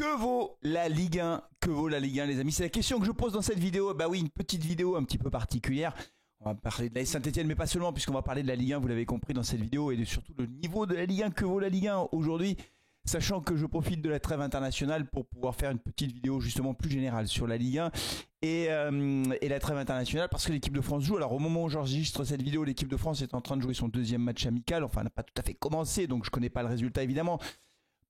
Que vaut la Ligue 1? Que vaut la Ligue 1, les amis? C'est la question que je pose dans cette vidéo. Bah oui, une petite vidéo un petit peu particulière. On va parler de la Saint-Etienne, mais pas seulement, puisqu'on va parler de la Ligue 1, vous l'avez compris dans cette vidéo, et surtout le niveau de la Ligue 1. Que vaut la Ligue 1 aujourd'hui? Sachant que je profite de la trêve internationale pour pouvoir faire une petite vidéo justement plus générale sur la Ligue 1 et la trêve internationale, parce que l'équipe de France joue. Alors au moment où j'enregistre cette vidéo, l'équipe de France est en train de jouer son deuxième match amical. Enfin, elle n'a pas tout à fait commencé, donc je connais pas le résultat évidemment.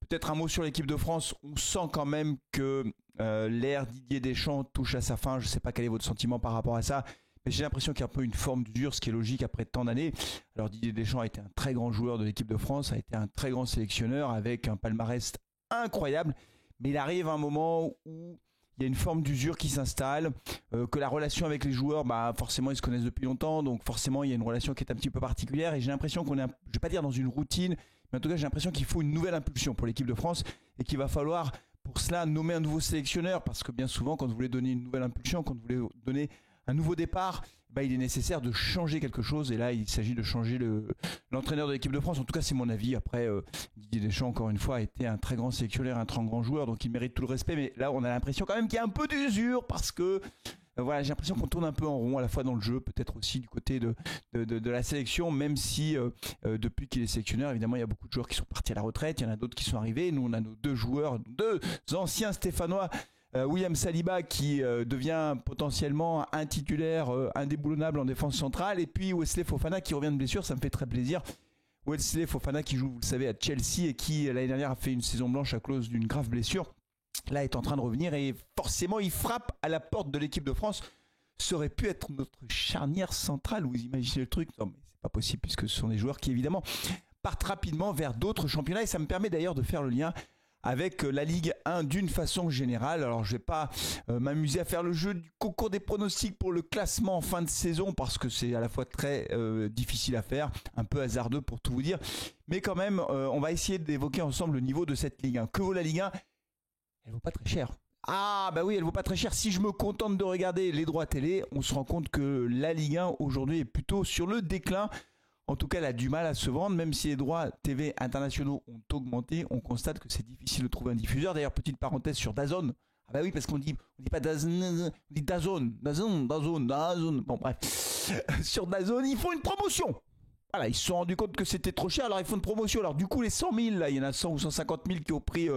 Peut-être un mot sur l'équipe de France. On sent quand même que l'ère Didier Deschamps touche à sa fin. Je ne sais pas quel est votre sentiment par rapport à ça, mais j'ai l'impression qu'il y a un peu une forme d'usure, ce qui est logique après tant d'années. Alors Didier Deschamps a été un très grand joueur de l'équipe de France, a été un très grand sélectionneur avec un palmarès incroyable, mais il arrive un moment où il y a une forme d'usure qui s'installe, que la relation avec les joueurs, bah forcément ils se connaissent depuis longtemps, donc forcément il y a une relation qui est un petit peu particulière, et j'ai l'impression qu'on est, je vais pas dire dans une routine, mais en tout cas j'ai l'impression qu'il faut une nouvelle impulsion pour l'équipe de France, et qu'il va falloir pour cela nommer un nouveau sélectionneur, parce que bien souvent quand vous voulez donner une nouvelle impulsion, quand vous voulez donner un nouveau départ, bah, il est nécessaire de changer quelque chose, et là il s'agit de changer l'entraîneur de l'équipe de France. En tout cas c'est mon avis. Après Didier Deschamps, encore une fois, a été un très grand sélectionneur, un très grand joueur, donc il mérite tout le respect, mais là on a l'impression quand même qu'il y a un peu d'usure, parce que voilà, j'ai l'impression qu'on tourne un peu en rond, à la fois dans le jeu, peut-être aussi du côté de la sélection, même si depuis qu'il est sélectionneur, évidemment il y a beaucoup de joueurs qui sont partis à la retraite, il y en a d'autres qui sont arrivés. Nous on a nos deux anciens Stéphanois, William Saliba qui devient potentiellement un titulaire indéboulonnable en défense centrale, et puis Wesley Fofana qui revient de blessure. Ça me fait très plaisir. Wesley Fofana qui joue, vous le savez, à Chelsea, et qui l'année dernière a fait une saison blanche à cause d'une grave blessure, là est en train de revenir, et forcément il frappe à la porte de l'équipe de France. Ça aurait pu être notre charnière centrale, vous imaginez le truc? Non mais c'est pas possible, puisque ce sont des joueurs qui évidemment partent rapidement vers d'autres championnats, et ça me permet d'ailleurs de faire le lien avec la Ligue 1 d'une façon générale. Alors je vais pas m'amuser à faire le jeu du concours des pronostics pour le classement en fin de saison, parce que c'est à la fois très difficile à faire, un peu hasardeux pour tout vous dire, mais quand même on va essayer d'évoquer ensemble le niveau de cette Ligue 1. Que vaut la Ligue 1? Elle vaut pas très cher. Ah bah oui, elle vaut pas très cher. Si je me contente de regarder les droits télé, on se rend compte que la Ligue 1 aujourd'hui est plutôt sur le déclin. En tout cas, elle a du mal à se vendre, même si les droits TV internationaux ont augmenté. On constate que c'est difficile de trouver un diffuseur. D'ailleurs, petite parenthèse sur DAZN. Ah bah oui, parce qu'on dit pas DAZN, on dit DAZN. Bon bref, sur DAZN, ils font une promotion. Voilà, ils se sont rendus compte que c'était trop cher, alors ils font une promotion. Alors du coup, les 100 000, là, il y en a 100 ou 150 000 qui ont pris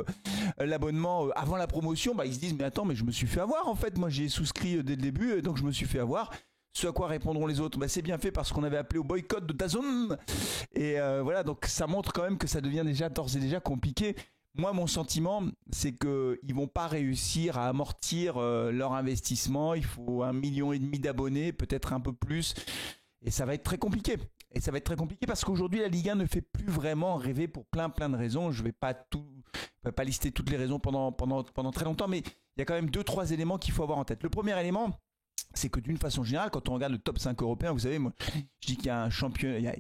l'abonnement avant la promotion. Bah ils se disent, mais attends, mais je me suis fait avoir en fait. Moi, j'ai souscrit dès le début, donc je me suis fait avoir. Ce à quoi répondront les autres, bah c'est bien fait, parce qu'on avait appelé au boycott de DAZN. Et voilà, donc ça montre quand même que ça devient d'ores et déjà compliqué. Moi, mon sentiment, c'est que ils vont pas réussir à amortir leur investissement. Il faut 1,5 million d'abonnés, peut-être un peu plus, et ça va être très compliqué. Et ça va être très compliqué parce qu'aujourd'hui, la Ligue 1 ne fait plus vraiment rêver pour plein de raisons. Je vais pas lister toutes les raisons pendant très longtemps, mais il y a quand même 2-3 éléments qu'il faut avoir en tête. Le premier élément, c'est que d'une façon générale, quand on regarde le top 5 européen, vous savez, moi, je dis qu'il y a un championnat, il y a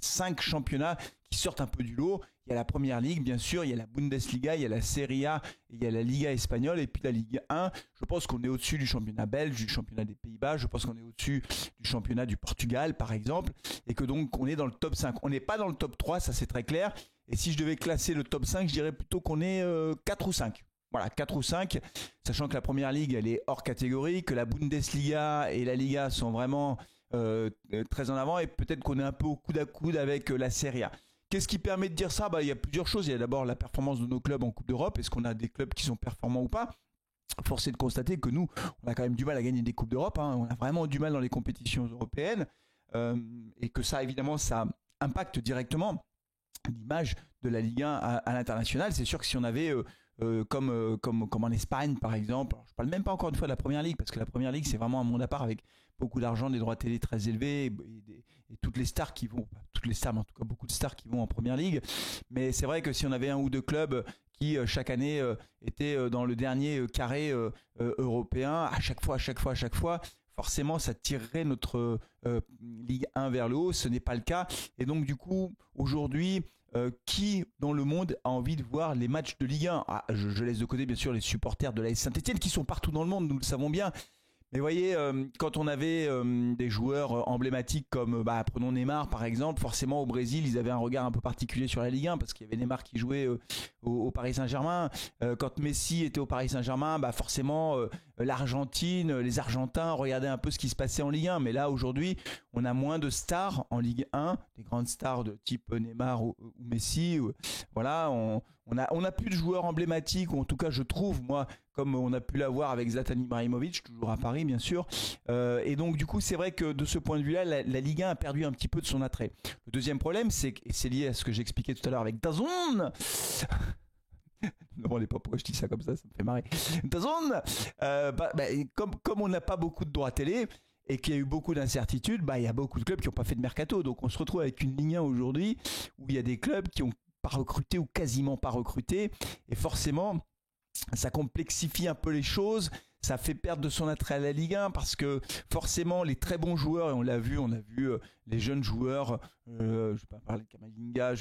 5 championnats qui sortent un peu du lot. Il y a la Première Ligue, bien sûr, il y a la Bundesliga, il y a la Serie A, il y a la Liga espagnole, et puis la Ligue 1. Je pense qu'on est au-dessus du championnat belge, du championnat des Pays-Bas, je pense qu'on est au-dessus du championnat du Portugal, par exemple, et que donc on est dans le top 5. On n'est pas dans le top 3, ça c'est très clair. Et si je devais classer le top 5, je dirais plutôt qu'on est 4 ou 5. Voilà, 4 ou 5, sachant que la Première Ligue, elle est hors catégorie, que la Bundesliga et la Liga sont vraiment très en avant, et peut-être qu'on est un peu au coude à coude avec la Serie A. Qu'est-ce qui permet de dire ça? Bah, il y a plusieurs choses. Il y a d'abord la performance de nos clubs en Coupe d'Europe. Est-ce qu'on a des clubs qui sont performants ou pas? Force est de constater que nous, on a quand même du mal à gagner des Coupes d'Europe. On a vraiment du mal dans les compétitions européennes, et que ça, évidemment, ça impacte directement l'image de la Ligue 1 à l'international. C'est sûr que si on avait comme en Espagne par exemple, alors je parle même pas encore une fois de la Première Ligue, parce que la Première Ligue c'est vraiment un monde à part avec beaucoup d'argent, des droits télé très élevés, et toutes les stars qui vont, pas toutes les stars, mais en tout cas beaucoup de stars qui vont en Première Ligue. Mais c'est vrai que si on avait un ou deux clubs qui chaque année étaient dans le dernier carré européen, à chaque fois, forcément ça tirerait notre Ligue 1 vers le haut. Ce n'est pas le cas, et donc du coup aujourd'hui, qui dans le monde a envie de voir les matchs de Ligue 1? Je laisse de côté bien sûr les supporters de la Saint-Etienne qui sont partout dans le monde, nous le savons bien, Mais voyez, quand on avait des joueurs emblématiques comme, prenons Neymar par exemple, forcément au Brésil, ils avaient un regard un peu particulier sur la Ligue 1 parce qu'il y avait Neymar qui jouait au Paris Saint-Germain. Quand Messi était au Paris Saint-Germain, forcément l'Argentine, les Argentins regardaient un peu ce qui se passait en Ligue 1. Mais là aujourd'hui, on a moins de stars en Ligue 1, des grandes stars de type Neymar ou Messi. Voilà, on a plus de joueurs emblématiques, ou en tout cas je trouve, moi, comme on a pu l'avoir avec Zlatan Ibrahimovic, toujours à Paris bien sûr. Et donc du coup c'est vrai que de ce point de vue-là, la Ligue 1 a perdu un petit peu de son attrait. Le deuxième problème, et c'est lié à ce que j'expliquais tout à l'heure avec DAZN. Ne me demandez pas pourquoi je dis ça comme ça me fait marrer. DAZN, comme on n'a pas beaucoup de droits télé, et qu'il y a eu beaucoup d'incertitudes, il y a beaucoup de clubs qui n'ont pas fait de mercato. Donc on se retrouve avec une Ligue 1 aujourd'hui où il y a des clubs qui n'ont pas recruté ou quasiment pas recruté. Et forcément, ça complexifie un peu les choses. Ça fait perdre de son attrait à la Ligue 1 parce que forcément les très bons joueurs, et on a vu les jeunes joueurs, je ne vais pas parler de Kamavinga,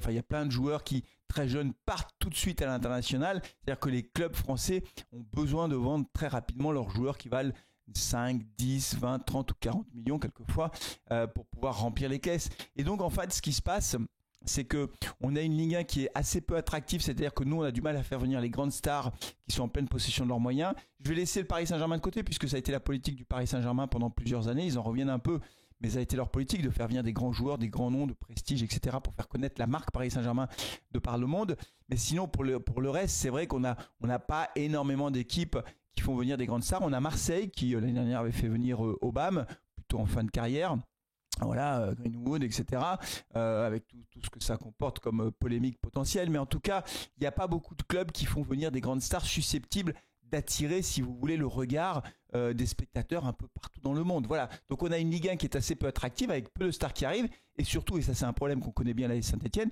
il y a plein de joueurs qui très jeunes partent tout de suite à l'international. C'est-à-dire que les clubs français ont besoin de vendre très rapidement leurs joueurs qui valent 5, 10, 20, 30 ou 40 millions quelquefois pour pouvoir remplir les caisses. Et donc en fait ce qui se passe, c'est que on a une Ligue 1 qui est assez peu attractive, c'est-à-dire que nous on a du mal à faire venir les grandes stars qui sont en pleine possession de leurs moyens. Je vais laisser le Paris Saint-Germain de côté puisque ça a été la politique du Paris Saint-Germain pendant plusieurs années, ils en reviennent un peu, mais ça a été leur politique de faire venir des grands joueurs, des grands noms de prestige, etc. pour faire connaître la marque Paris Saint-Germain de par le monde. Mais sinon pour le reste, c'est vrai qu'on n'a pas énormément d'équipes qui font venir des grandes stars. On a Marseille qui l'année dernière avait fait venir Aubame, plutôt en fin de carrière. Voilà, Greenwood, etc. Avec tout ce que ça comporte comme polémique potentielle. Mais en tout cas, il n'y a pas beaucoup de clubs qui font venir des grandes stars susceptibles d'attirer, si vous voulez, le regard des spectateurs un peu partout dans le monde. Voilà. Donc on a une Ligue 1 qui est assez peu attractive avec peu de stars qui arrivent. Et surtout, et ça c'est un problème qu'on connaît bien à l'AS Saint-Etienne,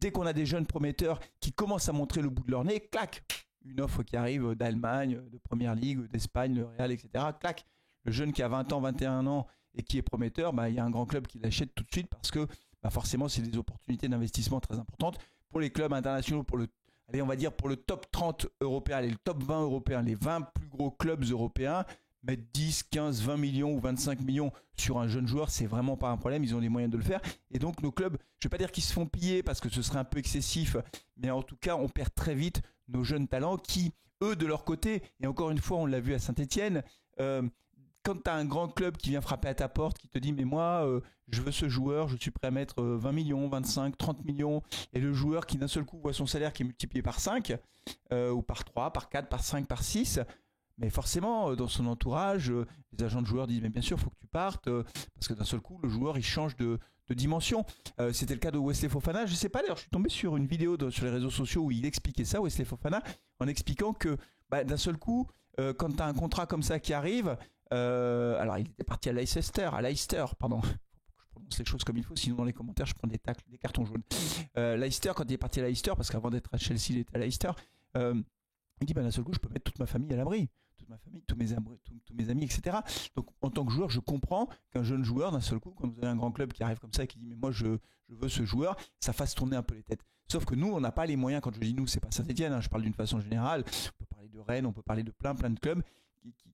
dès qu'on a des jeunes prometteurs qui commencent à montrer le bout de leur nez, clac, une offre qui arrive d'Allemagne, de Première Ligue, d'Espagne, le Real, etc. Clac, le jeune qui a 20 ans, 21 ans et qui est prometteur, il y a un grand club qui l'achète tout de suite parce que forcément c'est des opportunités d'investissement très importantes pour les clubs internationaux, pour le top 30 européen et le top 20 européen, les 20 plus gros clubs européens mettre 10, 15, 20 millions ou 25 millions sur un jeune joueur, c'est vraiment pas un problème, ils ont les moyens de le faire. Et donc nos clubs, je vais pas dire qu'ils se font piller parce que ce serait un peu excessif, mais en tout cas on perd très vite nos jeunes talents qui, eux de leur côté, et encore une fois on l'a vu à Saint-Etienne, quand tu as un grand club qui vient frapper à ta porte, qui te dit mais moi je veux ce joueur, je suis prêt à mettre 20 millions, 25, 30 millions, et le joueur qui d'un seul coup voit son salaire qui est multiplié par 5, ou par 3, par 4, par 5, par 6, mais forcément dans son entourage, les agents de joueurs disent mais bien sûr il faut que tu partes, parce que d'un seul coup le joueur il change de dimension. C'était le cas de Wesley Fofana, je sais pas d'ailleurs, je suis tombé sur une vidéo sur les réseaux sociaux où il expliquait ça, Wesley Fofana, en expliquant que d'un seul coup, quand tu as un contrat comme ça qui arrive, alors il était parti à Leicester, pardon. Je prononce les choses comme il faut, sinon dans les commentaires je prends des cartons jaunes. Leicester, quand il est parti à Leicester, parce qu'avant d'être à Chelsea il était à Leicester, il dit d'un seul coup je peux mettre toute ma famille à l'abri, toute ma famille, tous mes amis, etc. Donc en tant que joueur, je comprends qu'un jeune joueur, d'un seul coup, quand vous avez un grand club qui arrive comme ça et qui dit mais moi je veux ce joueur, ça fasse tourner un peu les têtes. Sauf que nous, on n'a pas les moyens. Quand je dis nous, c'est pas Saint-Etienne, je parle d'une façon générale. On peut parler de Rennes, on peut parler de plein de clubs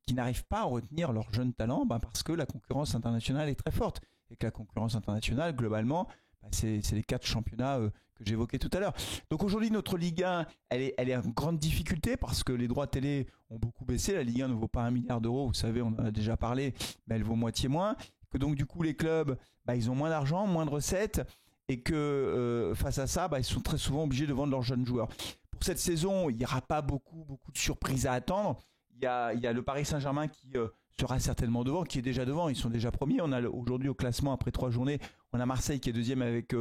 qui n'arrivent pas à retenir leurs jeunes talents, parce que la concurrence internationale est très forte et que la concurrence internationale, globalement, c'est les 4 championnats que j'évoquais tout à l'heure. Donc aujourd'hui, notre Ligue 1, elle est en grande difficulté parce que les droits télé ont beaucoup baissé. La Ligue 1 ne vaut pas 1 milliard d'euros, vous savez, on en a déjà parlé, mais elle vaut moitié moins. Que donc du coup, les clubs, ils ont moins d'argent, moins de recettes, et que face à ça, ils sont très souvent obligés de vendre leurs jeunes joueurs. Pour cette saison, il n'y aura pas beaucoup de surprises à attendre. Il y a le Paris Saint-Germain qui sera certainement devant, qui est déjà devant, ils sont déjà premiers. On a aujourd'hui au classement, après 3 journées, on a Marseille qui est deuxième avec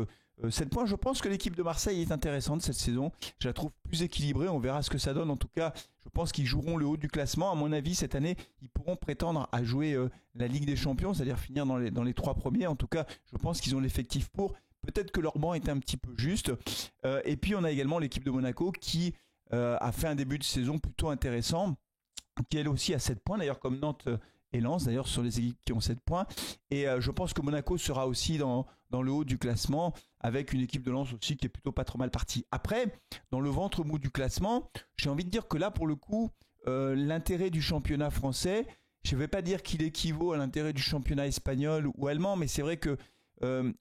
7 points. Je pense que l'équipe de Marseille est intéressante cette saison. Je la trouve plus équilibrée, on verra ce que ça donne. En tout cas, je pense qu'ils joueront le haut du classement. À mon avis, cette année, ils pourront prétendre à jouer la Ligue des Champions, c'est-à-dire finir dans les 3 premiers. En tout cas, je pense qu'ils ont l'effectif pour. Peut-être que leur banc est un petit peu juste. Et puis, on a également l'équipe de Monaco qui a fait un début de saison plutôt intéressant, qui elle aussi a 7 points, d'ailleurs comme Nantes et Lens, d'ailleurs sur les équipes qui ont 7 points. Et je pense que Monaco sera aussi dans le haut du classement, avec une équipe de Lens aussi qui est plutôt pas trop mal partie. Après, dans le ventre mou du classement, j'ai envie de dire que là, pour le coup, l'intérêt du championnat français, je ne vais pas dire qu'il équivaut à l'intérêt du championnat espagnol ou allemand, mais c'est vrai que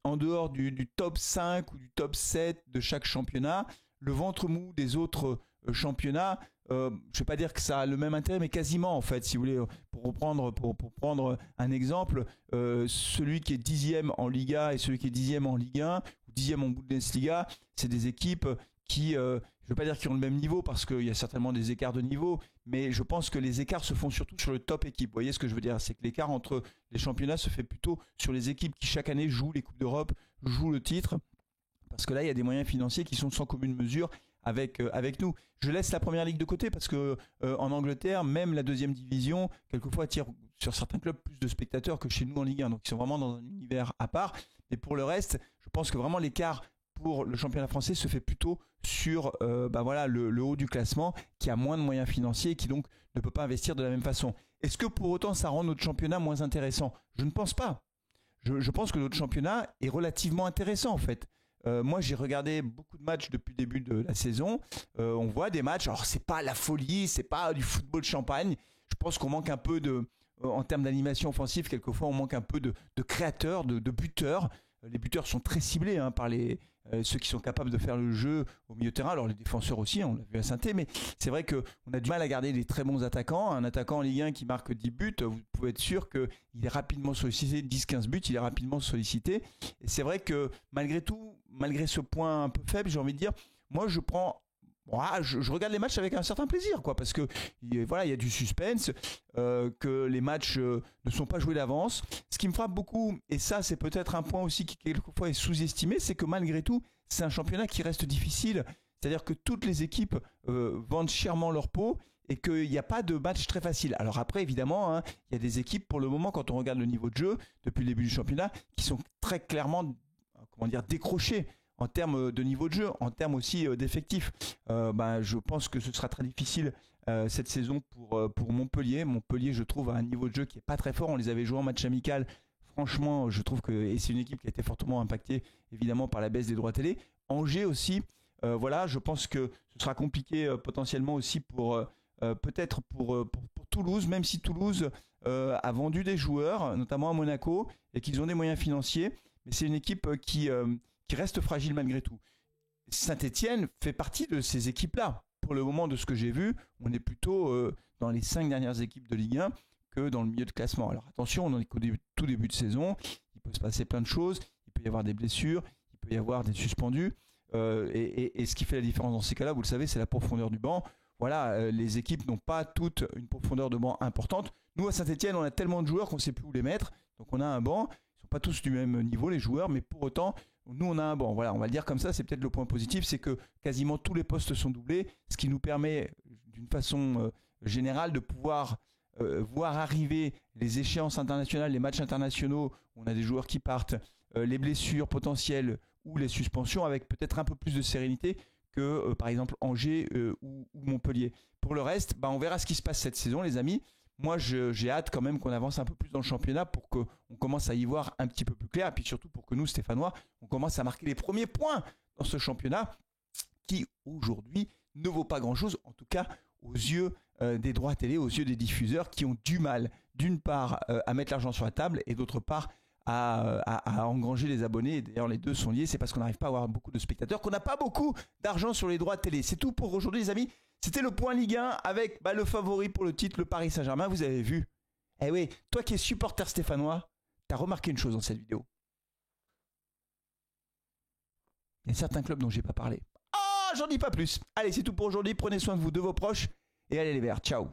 en dehors du top 5 ou du top 7 de chaque championnat, le ventre mou des autres championnats, je ne vais pas dire que ça a le même intérêt, mais quasiment en fait, si vous voulez, pour prendre un exemple, celui qui est 10e en Liga et celui qui est 10e en Ligue 1 ou 10e en Bundesliga, c'est des équipes qui, je ne veux pas dire qu'ils ont le même niveau parce qu'il y a certainement des écarts de niveau, mais je pense que les écarts se font surtout sur le top équipe. Vous voyez ce que je veux dire? C'est que l'écart entre les championnats se fait plutôt sur les équipes qui chaque année jouent les Coupes d'Europe, jouent le titre, parce que là il y a des moyens financiers qui sont sans commune mesure avec nous. Je laisse la première ligue de côté parce que en Angleterre, même la deuxième division, quelquefois attire sur certains clubs plus de spectateurs que chez nous en Ligue 1. Donc ils sont vraiment dans un univers à part. Mais pour le reste, je pense que vraiment l'écart pour le championnat français se fait plutôt sur le haut du classement qui a moins de moyens financiers et qui donc ne peut pas investir de la même façon. Est-ce que pour autant ça rend notre championnat moins intéressant? Je ne pense pas. Je pense que notre championnat est relativement intéressant en fait. Moi, j'ai regardé beaucoup de matchs depuis le début de la saison. On voit des matchs. Alors, c'est pas la folie, c'est pas du football champagne. Je pense qu'on manque un peu en termes d'animation offensive, quelquefois, on manque un peu de créateurs, de buteurs. Les buteurs sont très ciblés par ceux qui sont capables de faire le jeu au milieu de terrain. Alors les défenseurs aussi, on l'a vu à Saint-Étienne, mais c'est vrai qu'on a du mal à garder des très bons attaquants. Un attaquant en Ligue 1 qui marque 10 buts, vous pouvez être sûr qu'il est rapidement sollicité, 10-15 buts, il est rapidement sollicité. Et c'est vrai que malgré tout, malgré ce point un peu faible, j'ai envie de dire, moi je regarde les matchs avec un certain plaisir, parce que voilà, il y a du suspense, que les matchs ne sont pas joués d'avance. Ce qui me frappe beaucoup, et ça c'est peut-être un point aussi qui quelquefois est sous-estimé, c'est que malgré tout, c'est un championnat qui reste difficile. C'est-à-dire que toutes les équipes vendent chèrement leur peau et qu'il n'y a pas de match très facile. Alors après, évidemment, il y a des équipes pour le moment, quand on regarde le niveau de jeu depuis le début du championnat, qui sont très clairement, décrochées en termes de niveau de jeu, en termes aussi d'effectifs. Je pense que ce sera très difficile cette saison pour Montpellier. Montpellier, je trouve, a un niveau de jeu qui n'est pas très fort. On les avait joués en match amical. Franchement, je trouve que c'est une équipe qui a été fortement impactée, évidemment, par la baisse des droits télé. Angers aussi, je pense que ce sera compliqué potentiellement aussi peut-être pour Toulouse, même si Toulouse a vendu des joueurs, notamment à Monaco, et qu'ils ont des moyens financiers. Mais c'est une équipe qui reste fragile malgré tout. Saint-Étienne fait partie de ces équipes-là. Pour le moment, de ce que j'ai vu, on est plutôt dans les 5 dernières équipes de Ligue 1 que dans le milieu de classement. Alors attention, on est qu'au tout début de saison, il peut se passer plein de choses, il peut y avoir des blessures, il peut y avoir des suspendus, et ce qui fait la différence dans ces cas-là, vous le savez, c'est la profondeur du banc. Voilà, les équipes n'ont pas toutes une profondeur de banc importante. Nous, à Saint-Étienne, on a tellement de joueurs qu'on ne sait plus où les mettre, donc on a un banc. Ils ne sont pas tous du même niveau, les joueurs, mais pour autant, nous, on a un banc. Voilà, on va le dire comme ça, c'est peut-être le point positif, c'est que quasiment tous les postes sont doublés, ce qui nous permet, d'une façon générale, de pouvoir voir arriver les échéances internationales, les matchs internationaux, où on a des joueurs qui partent, les blessures potentielles ou les suspensions, avec peut-être un peu plus de sérénité que, par exemple, Angers ou Montpellier. Pour le reste, on verra ce qui se passe cette saison, les amis. Moi, j'ai hâte quand même qu'on avance un peu plus dans le championnat pour qu'on commence à y voir un petit peu plus clair. Et puis surtout pour que nous, Stéphanois, on commence à marquer les premiers points dans ce championnat qui, aujourd'hui, ne vaut pas grand-chose, en tout cas aux yeux des droits télé, aux yeux des diffuseurs qui ont du mal, d'une part, à mettre l'argent sur la table et d'autre part, à engranger les abonnés. Et d'ailleurs, les deux sont liés. C'est parce qu'on n'arrive pas à avoir beaucoup de spectateurs qu'on n'a pas beaucoup d'argent sur les droits télé. C'est tout pour aujourd'hui, les amis. C'était le point Ligue 1 avec le favori pour le titre, le Paris Saint-Germain. Vous avez vu. Eh oui, toi qui es supporter stéphanois, t'as remarqué une chose dans cette vidéo. Il y a certains clubs dont j'ai pas parlé. Ah, j'en dis pas plus. Allez, c'est tout pour aujourd'hui. Prenez soin de vous, de vos proches. Et allez les Verts. Ciao.